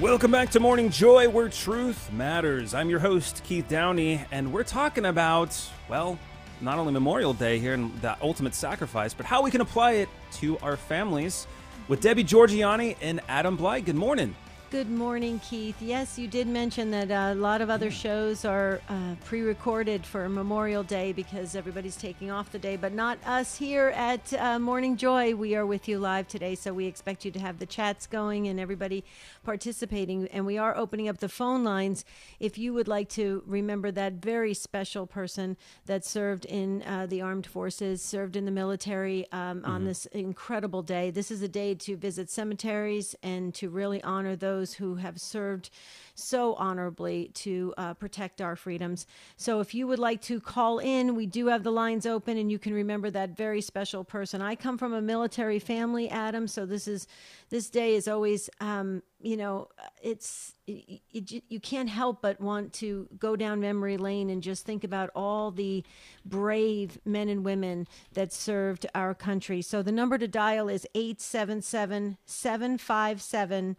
Welcome back to Morning Joy, where truth matters. I'm your host, Keith Downey, and we're talking about, well, not only Memorial Day here and the ultimate sacrifice, but how we can apply it to our families with Debbie Georgianni and Adam Blai. Good morning. Good morning, Keith. Yes, you did mention that a lot of other shows are pre-recorded for Memorial Day because everybody's taking off the day, but not us here at Morning Joy. We are with you live today, so we expect you to have the chats going and everybody participating. And we are opening up the phone lines if you would like to remember that very special person that served in the armed forces, served in the military on this incredible day. This is a day to visit cemeteries and to really honor those who have served so honorably to protect our freedoms. So if you would like to call in, we do have the lines open and you can remember that very special person. I come from a military family, Adam, so this day is always, you can't help but want to go down memory lane and just think about all the brave men and women that served our country. So the number to dial is 877-757-9424.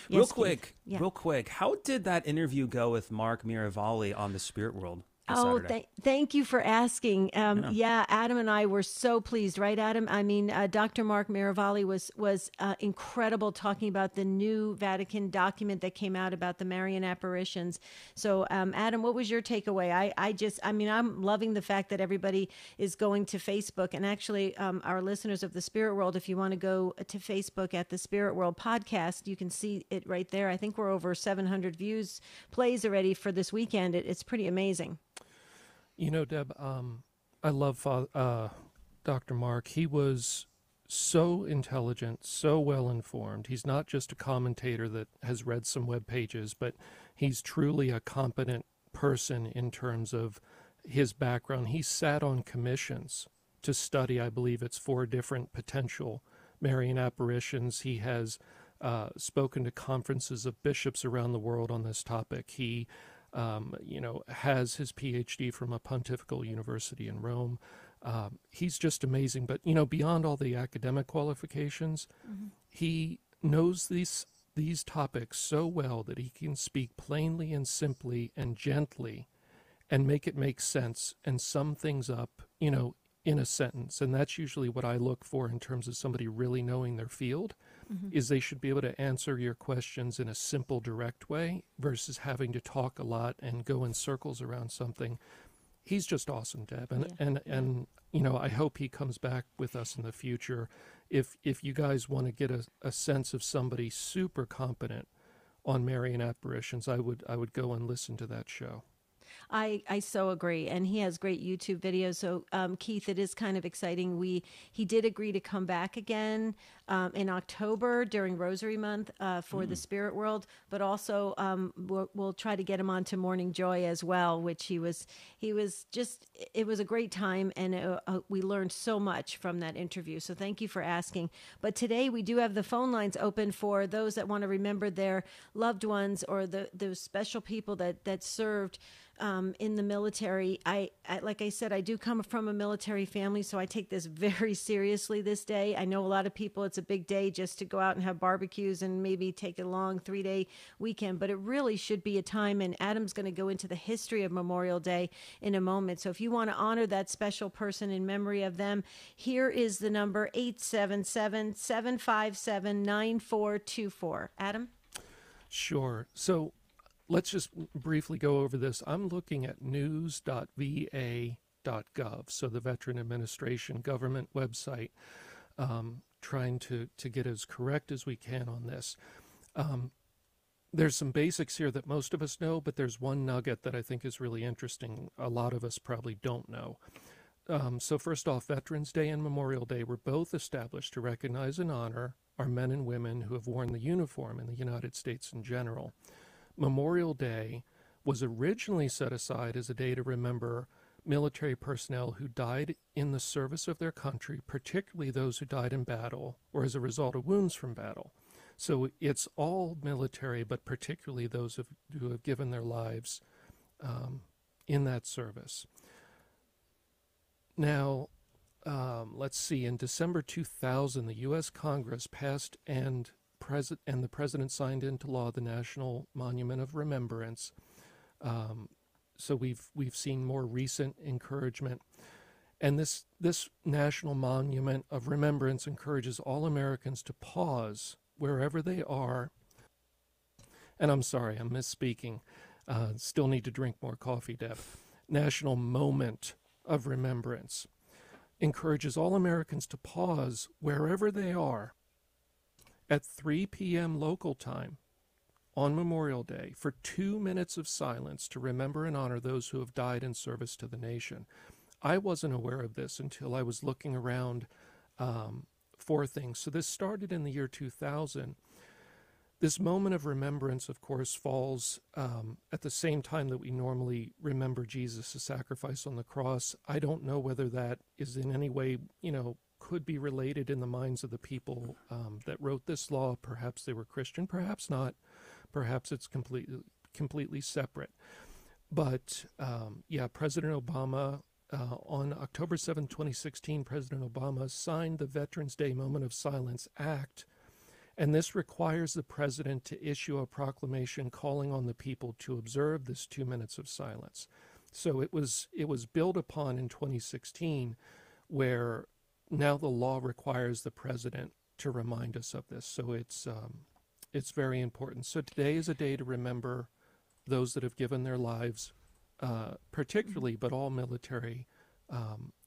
Real Yes, quick, yeah. real quick. How did that interview go with Mark Miravalli on the Spirit World? Oh, thank you for asking. Yeah, Adam and I were so pleased, right, Adam? I mean, Dr. Mark Miravalli was incredible talking about the new Vatican document that came out about the Marian apparitions. So, Adam, what was your takeaway? I'm loving the fact that everybody is going to Facebook, and actually, our listeners of the Spirit World, if you want to go to Facebook at the Spirit World podcast, you can see it right there. I think we're over 700 plays already for this weekend. It's pretty amazing. You know, Deb, I love Dr. Mark. He was so intelligent, so well-informed. He's not just a commentator that has read some web pages, but he's truly a competent person in terms of his background. He sat on commissions to study, I believe it's 4 different potential Marian apparitions. He has spoken to conferences of bishops around the world on this topic. He has his PhD from a pontifical university in Rome. He's just amazing. But, beyond all the academic qualifications, he knows these topics so well that he can speak plainly and simply and gently and make it make sense and sum things up, in a sentence. And that's usually what I look for in terms of somebody really knowing their field. Is they should be able to answer your questions in a simple, direct way versus having to talk a lot and go in circles around something. He's just awesome, Deb. And I hope he comes back with us in the future. If you guys want to get a sense of somebody super competent on Marian apparitions, I would go and listen to that show. I so agree, and he has great YouTube videos. So, Keith, it is kind of exciting. He did agree to come back again in October during Rosary Month for the Spirit World, but also we'll try to get him on to Morning Joy as well. Which it was a great time, and we learned so much from that interview. So, thank you for asking. But today we do have the phone lines open for those that want to remember their loved ones or those special people that served in the military. I like I said, I do come from a military family, so I take this very seriously this day. I know a lot of people, it's a big day just to go out and have barbecues and maybe take a long 3-day weekend, but it really should be a time, and Adam's going to go into the history of Memorial Day in a moment. So if you want to honor that special person in memory of them, here is the number, 877-757-9424. Adam? Sure. So let's just briefly go over this. I'm looking at news.va.gov, so the Veteran Administration government website, trying to get as correct as we can on this. There's some basics here that most of us know, but there's one nugget that I think is really interesting. A lot of us probably don't know. So first off, Veterans Day and Memorial Day were both established to recognize and honor our men and women who have worn the uniform in the United States in general. Memorial Day was originally set aside as a day to remember military personnel who died in the service of their country, particularly those who died in battle or as a result of wounds from battle. So it's all military, but particularly those who have given their lives in that service. Now, let's see, in December 2000, the U.S. Congress passed and the president signed into law the National Monument of Remembrance. So we've seen more recent encouragement. And this National Monument of Remembrance encourages all Americans to pause wherever they are. And I'm sorry, I'm misspeaking. Still need to drink more coffee, Deb. National Moment of Remembrance encourages all Americans to pause wherever they are at 3 p.m. local time on Memorial Day for 2 minutes of silence to remember and honor those who have died in service to the nation. I wasn't aware of this until I was looking around for things. So this started in the year 2000. This moment of remembrance, of course, falls at the same time that we normally remember Jesus' sacrifice on the cross. I don't know whether that is in any way, could be related in the minds of the people that wrote this law. Perhaps they were Christian, perhaps not. Perhaps it's completely separate. But, President Obama, on October 7, 2016, President Obama signed the Veterans Day Moment of Silence Act. And this requires the president to issue a proclamation calling on the people to observe this 2 minutes of silence. So it was built upon in 2016, where now the law requires the president to remind us of this. So it's very important. So today is a day to remember those that have given their lives, particularly, but all military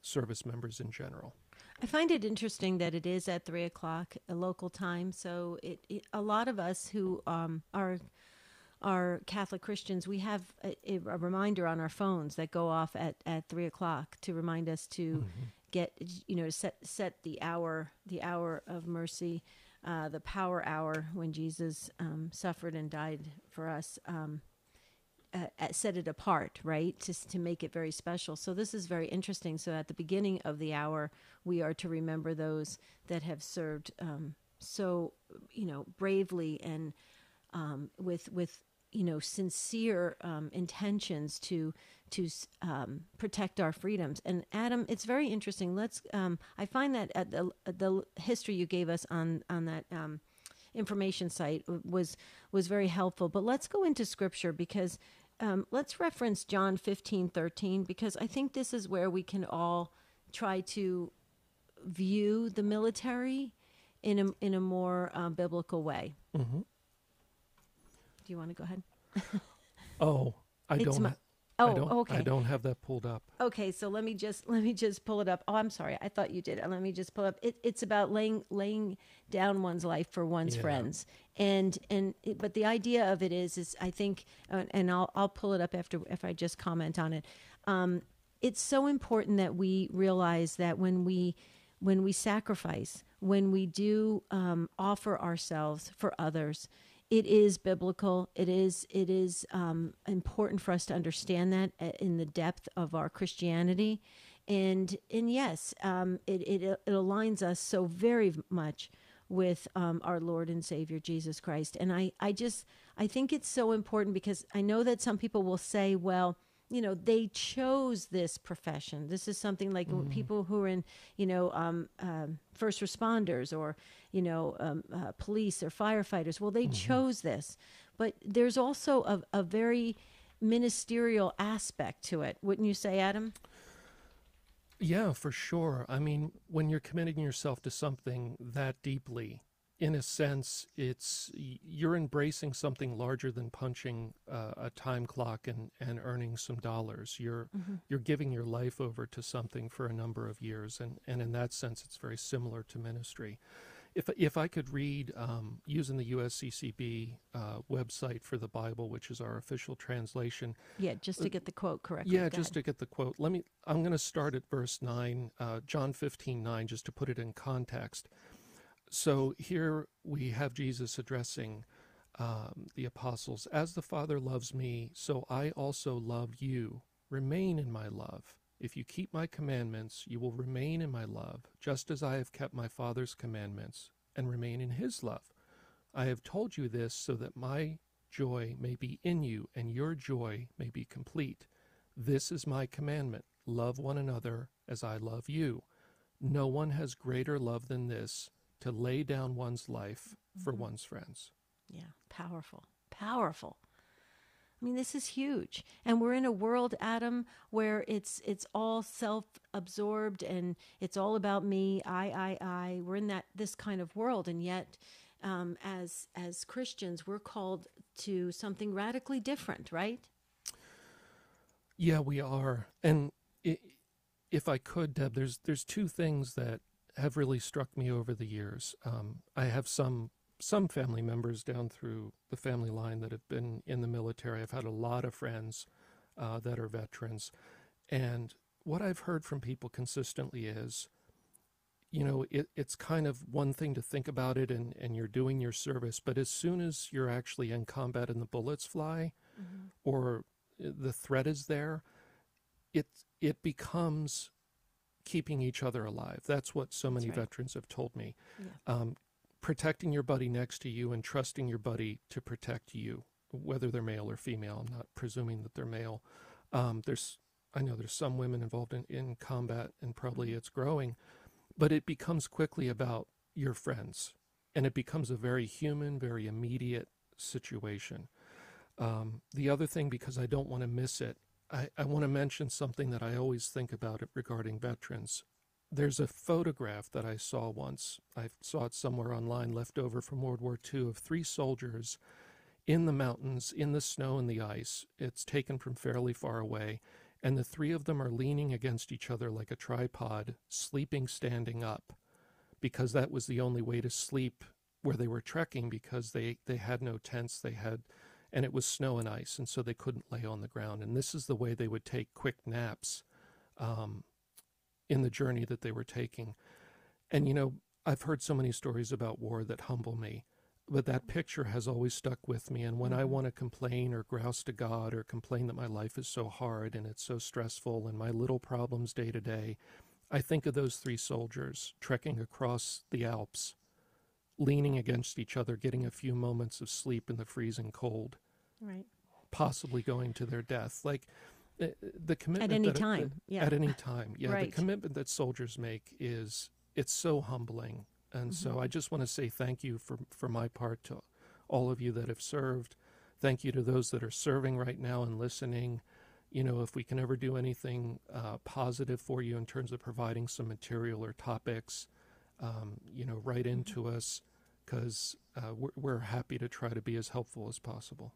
service members in general. I find it interesting that it is at 3 o'clock local time. So a lot of us who are Catholic Christians, we have a reminder on our phones that go off at 3 o'clock to remind us to get, set the hour of mercy, the power hour when Jesus suffered and died for us. Set it apart, right, to make it very special. So this is very interesting. So at the beginning of the hour, we are to remember those that have served so bravely and with sincere intentions to protect our freedoms. And Adam, it's very interesting. I find that at the history you gave us on that information site was very helpful. But let's go into Scripture, because let's reference John 15:13, because I think this is where we can all try to view the military in a more biblical way. Mm-hmm. Do you want to go ahead? Okay. I don't have that pulled up. Okay, so let me just pull it up. Oh, I'm sorry. I thought you did. Let me just pull up. It's about laying down one's life for one's friends, but the idea of it is I think, and I'll pull it up if I just comment on it. It's so important that we realize that when we sacrifice, when we do offer ourselves for others, it is biblical. It is important for us to understand that in the depth of our Christianity, and yes, it aligns us so very much with our Lord and Savior Jesus Christ. And I think it's so important, because I know that some people will say, well, they chose this profession. This is something like people who are in, first responders or, police or firefighters. Well, they chose this. But there's also a very ministerial aspect to it. Wouldn't you say, Adam? Yeah, for sure. I mean, when you're committing yourself to something that deeply, in a sense, you're embracing something larger than punching a time clock and earning some dollars. You're giving your life over to something for a number of years, and in that sense, it's very similar to ministry. If I could read, using the USCCB website for the Bible, which is our official translation. Yeah, just to get the quote correctly. Yeah, just to get the quote. I'm going to start at verse 9, John 15:9, just to put it in context. So here we have Jesus addressing the apostles. As the Father loves me, so I also love you. Remain in my love. If you keep my commandments, you will remain in my love, just as I have kept my Father's commandments and remain in his love. I have told you this so that my joy may be in you and your joy may be complete. This is my commandment. Love one another as I love you. No one has greater love than this, to lay down one's life for one's friends. Yeah, powerful, powerful. I mean, this is huge. And we're in a world, Adam, where it's all self-absorbed and it's all about me, I. We're in this kind of world. And yet, as Christians, we're called to something radically different, right? Yeah, we are. And if I could, Deb, there's two things that have really struck me over the years. I have some family members down through the family line that have been in the military. I've had a lot of friends that are veterans. And what I've heard from people consistently is, it's kind of one thing to think about it and you're doing your service, but as soon as you're actually in combat and the bullets fly or the threat is there, it becomes keeping each other alive. That's what so many veterans have told me. Yeah. Protecting your buddy next to you and trusting your buddy to protect you, whether they're male or female. I'm not presuming that they're male. I know there's some women involved in combat, and probably it's growing, but it becomes quickly about your friends, and it becomes a very human, very immediate situation. The other thing, because I don't want to miss it, I want to mention something that I always think about regarding veterans. There's a photograph that I saw once. I saw it somewhere online, left over from World War II, of 3 soldiers in the mountains, in the snow and the ice. It's taken from fairly far away. And the 3 of them are leaning against each other like a tripod, sleeping standing up, because that was the only way to sleep where they were trekking, because they had no tents, and it was snow and ice, and so they couldn't lay on the ground. And this is the way they would take quick naps in the journey that they were taking. And, I've heard so many stories about war that humble me, but that picture has always stuck with me. And when I want to complain or grouse to God or complain that my life is so hard and it's so stressful and my little problems day to day, I think of those 3 soldiers trekking across the Alps, leaning against each other, getting a few moments of sleep in the freezing cold, right? Possibly going to their death. Like, the commitment at any time. At any time. Yeah. Right. The commitment that soldiers make it's so humbling. And so I just want to say thank you for my part to all of you that have served. Thank you to those that are serving right now and listening. If we can ever do anything positive for you in terms of providing some material or topics, write into us, because we're happy to try to be as helpful as possible.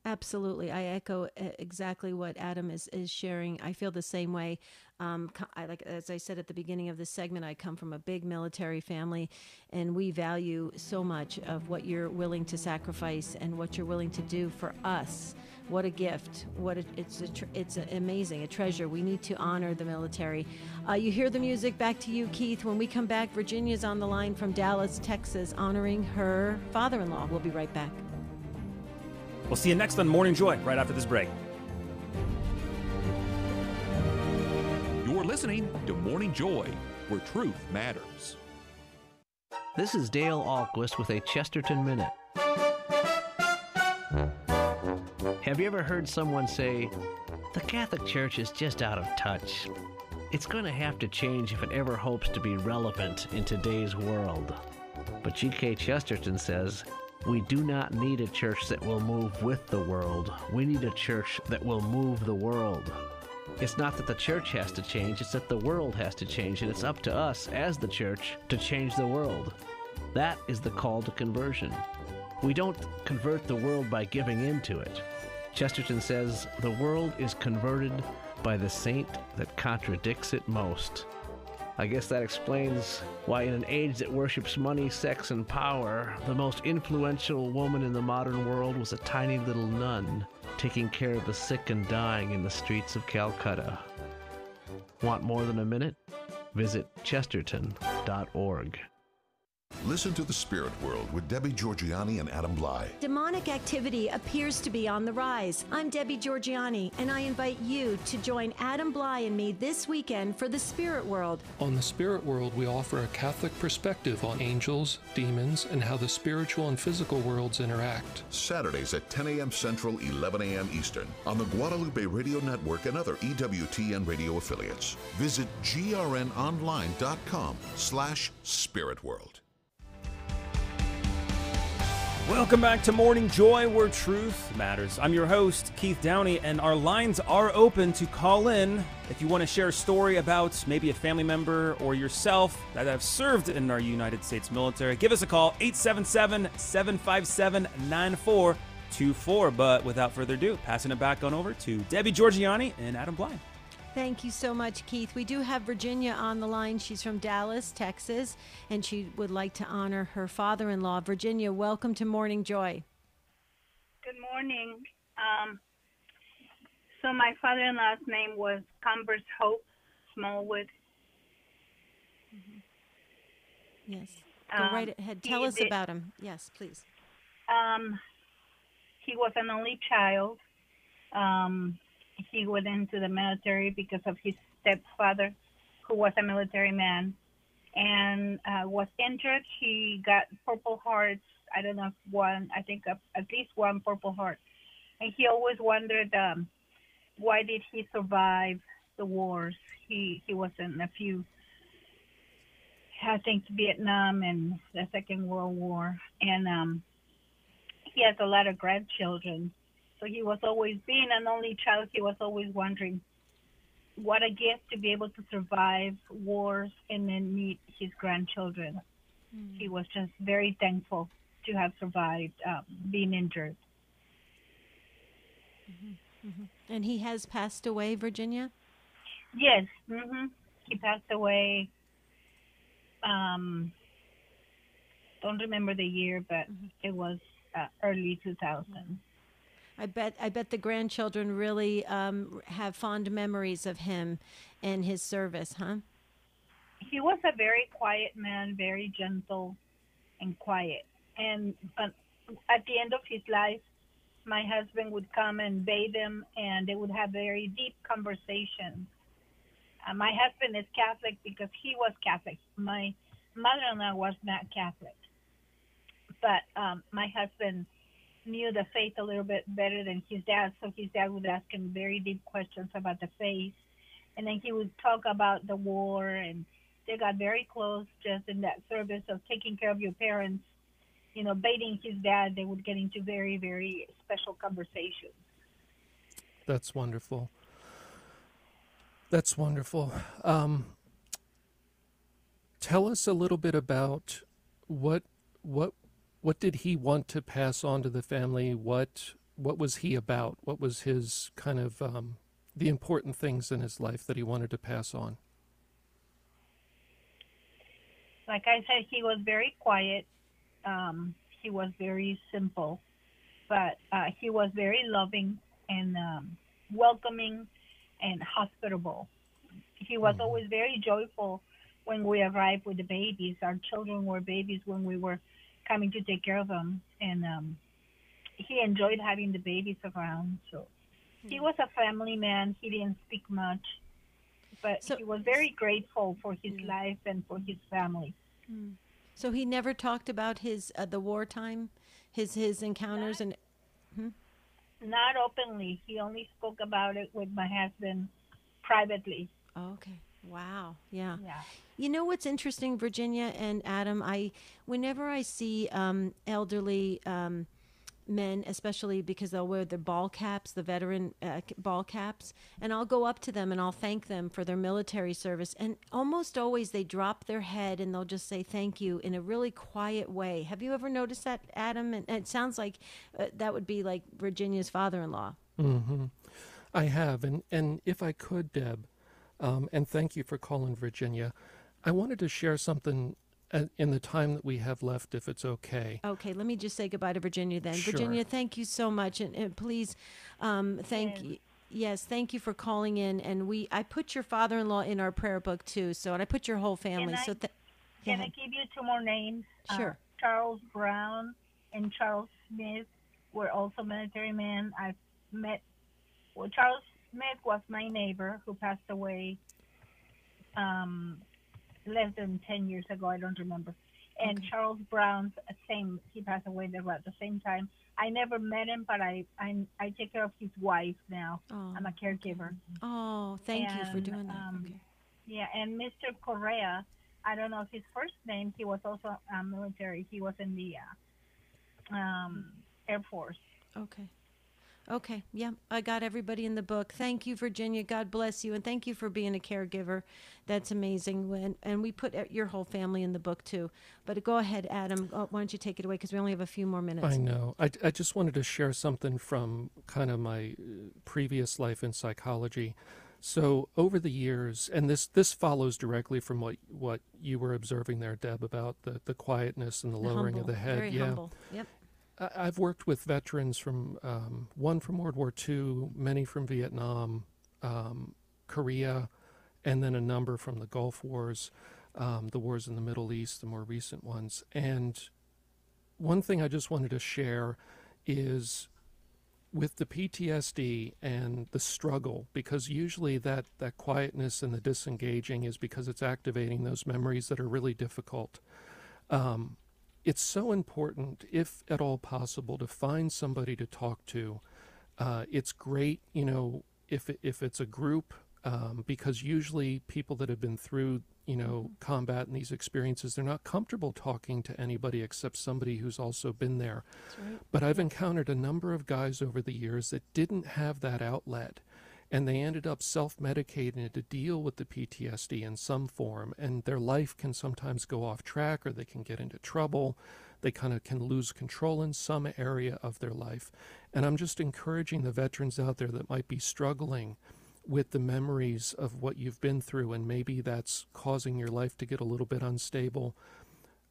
Absolutely. I echo exactly what Adam is sharing. I feel the same way. As I said at the beginning of this segment, I come from a big military family, and we value so much of what you're willing to sacrifice and what you're willing to do for us. What a gift. It's amazing, a treasure. We need to honor the military. You hear the music. Back to you, Keith. When we come back, Virginia's on the line from Dallas, Texas, honoring her father-in-law. We'll be right back. We'll see you next on Morning Joy, right after this break. You're listening to Morning Joy, where truth matters. This is Dale Ahlquist with a Chesterton Minute. Have you ever heard someone say, "The Catholic Church is just out of touch. It's going to have to change if it ever hopes to be relevant in today's world"? But G.K. Chesterton says, "We do not need a church that will move with the world. We need a church that will move the world." It's not that the church has to change, it's that the world has to change, and it's up to us as the church to change the world. That is the call to conversion. We don't convert the world by giving in to it. Chesterton says, "The world is converted by the saint that contradicts it most." I guess that explains why in an age that worships money, sex, and power, the most influential woman in the modern world was a tiny little nun taking care of the sick and dying in the streets of Calcutta. Want more than a minute? Visit chesterton.org. Listen to The Spirit World with Debbie Georgianni and Adam Blai. Demonic activity appears to be on the rise. I'm Debbie Georgianni, and I invite you to join Adam Blai and me this weekend for The Spirit World. On The Spirit World, we offer a Catholic perspective on angels, demons, and how the spiritual and physical worlds interact. Saturdays at 10 a.m. Central, 11 a.m. Eastern on the Guadalupe Radio Network and other EWTN radio affiliates. Visit grnonline.com/spiritworld. Welcome back to Morning Joy, where truth matters. I'm your host, Keith Downey, and our lines are open to call in if you want to share a story about maybe a family member or yourself that have served in our United States military. Give us a call, 877-757-9424. But without further ado, passing it back on over to Debbie Georgianni and Adam Blai. Thank you so much, Keith. We do have Virginia on the line. She's from Dallas, Texas, and she would like to honor her father-in-law. Virginia, welcome to Morning Joy. Good morning. So my father-in-law's name was Converse Hope Smallwood. Yes. Go right ahead. Tell us about him. Yes, please. He was an only child. He went into the military because of his stepfather, who was a military man, and was injured. He got Purple Hearts. I don't know if one. I think at least one Purple Heart. And he always wondered why did he survive the wars. He was in a few, I think, Vietnam and the Second World War, and he has a lot of grandchildren. So he was always, being an only child, he was always wondering what a gift to be able to survive wars and then meet his grandchildren. He was just very thankful to have survived being injured. And he has passed away, Virginia? Yes. He passed away, don't remember the year, but it was early 2000. I bet the grandchildren really have fond memories of him and his service, huh? He was a very quiet man, very gentle and quiet. And at the end of his life, my husband would come and bathe him, and they would have very deep conversations. My husband is Catholic because he was Catholic. My mother-in-law was not Catholic. But my husband knew the faith a little bit better than his dad, so his dad would ask him very deep questions about the faith, and then he would talk about the war, and they got very close just in that service of taking care of your parents, bathing his dad. They would get into very, very special conversations. That's wonderful. That's wonderful. Tell us a little bit about what did he want to pass on to the family? What was he about? What was his kind of the important things in his life that he wanted to pass on? Like I said, he was very quiet. He was very simple, but he was very loving and welcoming and hospitable. He was always very joyful when we arrived with the babies. Our children were babies when we were coming to take care of them, and he enjoyed having the babies around. So he was a family man. He didn't speak much, but he was very grateful for his life and for his family. So he never talked about his the wartime, his encounters, Not openly. He only spoke about it with my husband privately. Oh, okay. Wow. Yeah. Yeah. You know what's interesting, Virginia and Adam? Whenever I see elderly men, especially because they'll wear the ball caps, the veteran ball caps, and I'll go up to them and I'll thank them for their military service, and almost always they drop their head and they'll just say thank you in a really quiet way. Have you ever noticed that, Adam? And it sounds like that would be like Virginia's father-in-law. I have, and if I could, Deb, and thank you for calling, Virginia, I wanted to share something in the time that we have left, if it's okay. Okay, let me just say goodbye to Virginia then. Sure. Virginia, thank you so much, and please, thank you. Yes, thank you for calling in. And I put your father-in-law in our prayer book too. And I put your whole family. Can I give you two more names? Sure. Charles Brown and Charles Smith were also military men. I've met. Well, Charles Smith was my neighbor who passed away less than 10 years ago. I don't remember. And okay. Charles Brown, he passed away at the same time. I never met him, but I take care of his wife now. Oh, I'm a caregiver. Oh, thank you for doing that. Okay. Yeah, and Mr. Correa, I don't know if his first name, he was also military. He was in the Air Force. Okay. Okay. Yeah, I got everybody in the book. Thank you, Virginia. God bless you. And thank you for being a caregiver. That's amazing. And we put your whole family in the book, too. But go ahead, Adam. Why don't you take it away? Because we only have a few more minutes. I know. I just wanted to share something from kind of my previous life in psychology. So over the years, and this follows directly from what you were observing there, Deb, about the quietness and the lowering of the head. Very humble. Yep. I've worked with veterans from one from World War II, many from Vietnam, Korea, and then a number from the Gulf Wars, the wars in the Middle East, the more recent ones. And one thing I just wanted to share is with the PTSD and the struggle, because usually that quietness and the disengaging is because it's activating those memories that are really difficult. It's so important, if at all possible, to find somebody to talk to. It's great, if it's a group, because usually people that have been through, combat and these experiences, they're not comfortable talking to anybody except somebody who's also been there. That's right. But I've encountered a number of guys over the years that didn't have that outlet, and they ended up self-medicating to deal with the PTSD in some form, and their life can sometimes go off track, or they can get into trouble. They kind of can lose control in some area of their life. And I'm just encouraging the veterans out there that might be struggling with the memories of what you've been through, and maybe that's causing your life to get a little bit unstable.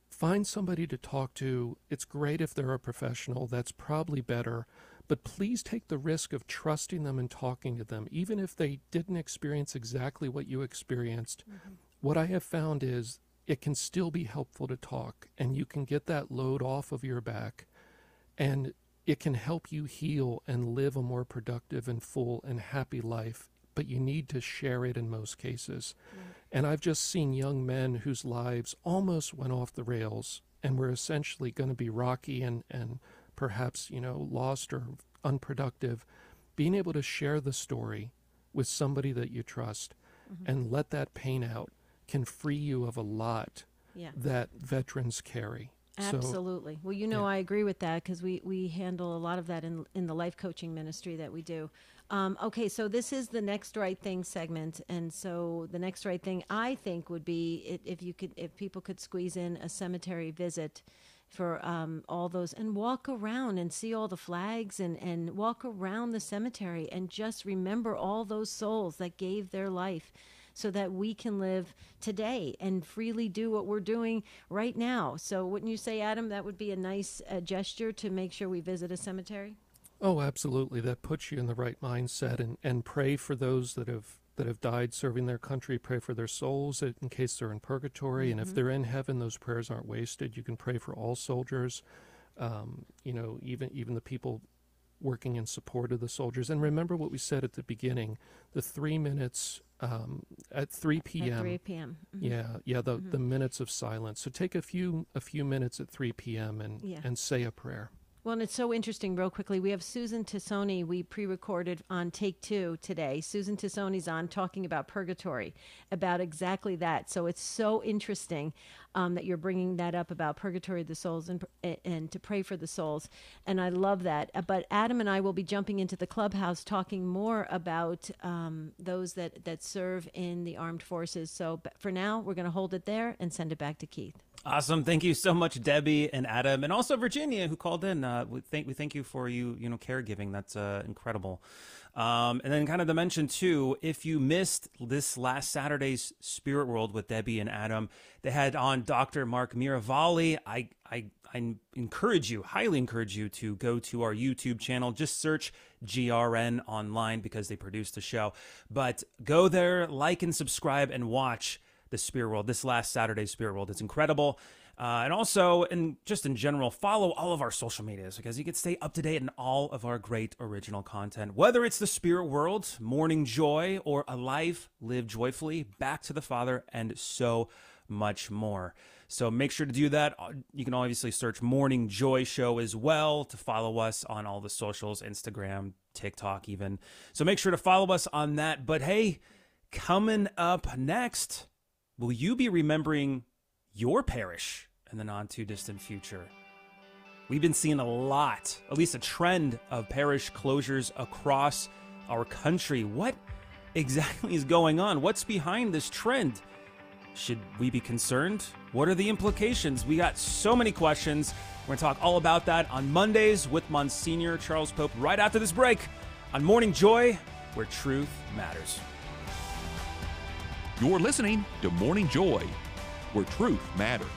Find somebody to talk to. It's great if they're a professional. That's probably better. But please take the risk of trusting them and talking to them, even if they didn't experience exactly what you experienced. Mm-hmm. What I have found is it can still be helpful to talk, and you can get that load off of your back, and it can help you heal and live a more productive and full and happy life. But you need to share it in most cases. Mm-hmm. And I've just seen young men whose lives almost went off the rails and were essentially going to be rocky and perhaps, lost or unproductive. Being able to share the story with somebody that you trust mm-hmm. and let that pain out can free you of a lot that veterans carry. Absolutely. Well, I agree with that, because we handle a lot of that in the life coaching ministry that we do. Okay, so this is the Next Right Thing segment, and so the next right thing I think would be if people could squeeze in a cemetery visit for all those, and walk around and see all the flags, and walk around the cemetery and just remember all those souls that gave their life so that we can live today and freely do what we're doing right now. So wouldn't you say, Adam, that would be a nice gesture to make sure we visit a cemetery? Oh, absolutely. That puts you in the right mindset, and pray for those that have died serving their country. Pray for their souls in case they're in purgatory. Mm-hmm. And if they're in heaven, those prayers aren't wasted. You can pray for all soldiers, even the people working in support of the soldiers. And remember what we said at the beginning, the 3 minutes at 3 p.m. At 3 p.m. Mm-hmm. The minutes of silence. So take a few minutes at 3 p.m. and say a prayer. Well, and it's so interesting, real quickly. We have Susan Tassoni. We pre-recorded on Take Two today. Susan Tassoni's on talking about purgatory, about exactly that. So it's so interesting that you're bringing that up about purgatory of the souls and to pray for the souls. And I love that. But Adam and I will be jumping into the clubhouse talking more about those that serve in the armed forces. So for now, we're going to hold it there and send it back to Keith. Awesome. Thank you so much, Debbie and Adam, and also Virginia, who called in. We thank you for caregiving. That's incredible. And then kind of to mention too, if you missed this last Saturday's Spirit World with Debbie and Adam, they had on Dr. Mark Miravalli. I highly encourage you to go to our YouTube channel. Just search GRN online because they produced the show. But go there, like and subscribe, and watch the Spirit World, this last Saturday's Spirit World. It's incredible. And also, and just in general, follow all of our social medias because you can stay up to date in all of our great original content. Whether it's the Spirit World, Morning Joy, or A Life Lived Joyfully, Back to the Father, and so much more. So make sure to do that. You can obviously search Morning Joy Show as well to follow us on all the socials, Instagram, TikTok even. So make sure to follow us on that. But hey, coming up next, will you be remembering your parish in the not-too-distant future? We've been seeing a lot, at least a trend of parish closures across our country. What exactly is going on? What's behind this trend? Should we be concerned? What are the implications? We got so many questions. We're going to talk all about that on Mondays with Monsignor Charles Pope right after this break on Morning Joy, where truth matters. You're listening to Morning Joy, where truth matters.